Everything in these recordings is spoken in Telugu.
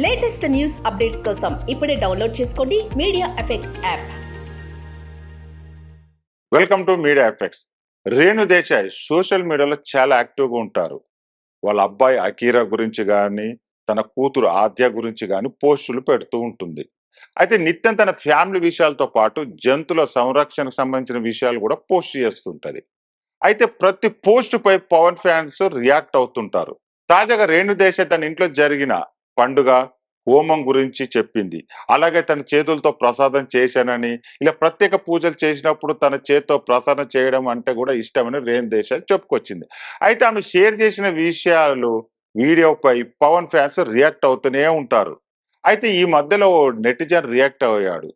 లేటెస్ట్ న్యూస్ అప్డేట్స్ కోసం ఇప్పుడే డౌన్లోడ్ చేసుకోండి media effects app. Welcome to media effects. Renu Desai social మీడియాలో చాలా యాక్టివ్గా ఉంటారు. వాళ్ళ అబ్బాయి అకీరా గురించి కానీ తన కూతురు ఆద్య గురించి కానీ పోస్టులు పెడుతూ ఉంటుంది. అయితే నిత్యం తన ఫ్యామిలీ విషయాలతో పాటు జంతువుల సంరక్షణకు సంబంధించిన విషయాలు కూడా పోస్ట్ చేస్తుంటది. అయితే ప్రతి పోస్ట్ పై పవన్ ఫ్యాన్స్ రియాక్ట్ అవుతుంటారు. తాజాగా రేణు దేశాయ్ తన ఇంట్లో జరిగిన పండుగ హోమం గురించి చెప్పింది. అలాగే తన చేతులతో ప్రసాదం చేశానని, ఇలా ప్రత్యేక పూజలు చేసినప్పుడు తన చేతితో ప్రసాదం చేయడం అంటే కూడా ఇష్టమని రేణు దేశాయ్ చెప్పుకొచ్చింది. అయితే ఆమె షేర్ చేసిన విషయాలు వీడియోపై పవన్ ఫ్యాన్స్ రియాక్ట్ అవుతూనే ఉంటారు. అయితే ఈ మధ్యలో ఓ నెటిజన్ రియాక్ట్ అయ్యాడు.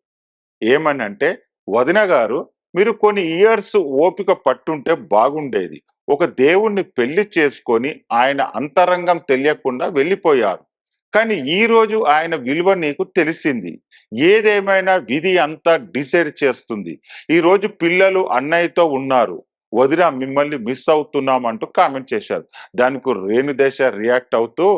ఏమని అంటే, వదిన గారు మీరు కొన్ని ఇయర్స్ ఓపిక పట్టుంటే బాగుండేది. ఒక దేవుణ్ణి పెళ్లి చేసుకొని ఆయన అంతరంగం తెలియకుండా వెళ్ళిపోయారు. కానీ ఈ రోజు ఆయన విలువ నీకు తెలిసింది. ఏదేమైనా విధి అంతా డిసైడ్ చేస్తుంది. ఈ రోజు పిల్లలు అన్నయ్యతో ఉన్నారు. వదిన మిమ్మల్ని మిస్ అవుతున్నాం అంటూ కామెంట్ చేశారు. దానికి రేణుదేశ రియాక్ట్ అవుతూ,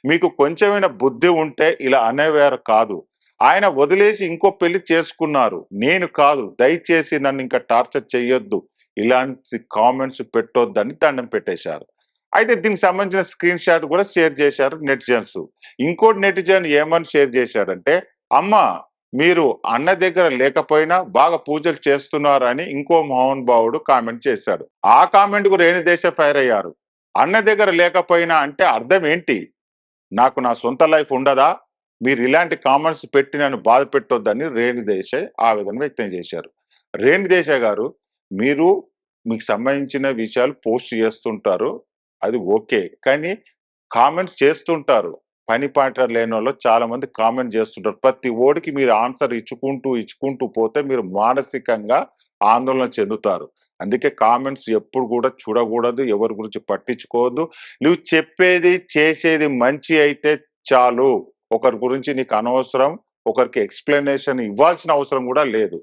మీకు కొంచెమైనా బుద్ధి ఉంటే ఇలా అనేవారు కాదు. ఆయన వదిలేసి ఇంకో పెళ్లి చేసుకున్నారు. నేను కాదు. దయచేసి నన్ను ఇంకా టార్చర్ చెయ్యొద్దు. ఇలాంటి కామెంట్స్ పెట్టొద్దని దండం పెట్టేశారు. అయితే దీనికి సంబంధించిన స్క్రీన్ షాట్ కూడా షేర్ చేశారు నెటిజన్స్. ఇంకోటి నెటిజన్ ఏమని షేర్ చేశారంటే, అమ్మ మీరు అన్న దగ్గర లేకపోయినా బాగా పూజలు చేస్తున్నారని ఇంకో మోహన్ బావుడు కామెంట్ చేశాడు. ఆ కామెంట్ కు రేణుదేశ ఫైర్ అయ్యారు. అన్న దగ్గర లేకపోయినా అంటే అర్థం ఏంటి? నాకు నా సొంత లైఫ్ ఉండదా? మీరు ఇలాంటి కామెంట్స్ పెట్టి నన్ను బాధ పెట్టొద్దని రేణుదేశాయ్ ఆవేదన వ్యక్తం చేశారు. రేణుదేశాయ్ గారు, మీరు మీకు సంబంధించిన విషయాలు పోస్ట్ చేస్తుంటారు. అది ఓకే. కానీ కామెంట్స్ చేస్తుంటారు. పని పాట లేనోళ్ళు చాలా మంది కామెంట్ చేస్తుంటారు. ప్రతి ఓడికి మీరు ఆన్సర్ ఇచ్చుకుంటూ పోతే మీరు మానసికంగా ఆందోళన చెందుతారు. అందుకే కామెంట్స్ ఎప్పుడు కూడా చూడకూడదు. ఎవరి గురించి పట్టించుకోవద్దు. నువ్వు చెప్పేది, చేసేది మంచి అయితే చాలు. ఒకరి గురించి నీకు అనవసరం. ఒకరికి ఎక్స్‌ప్లనేషన్ ఇవ్వాల్సిన అవసరం కూడా లేదు.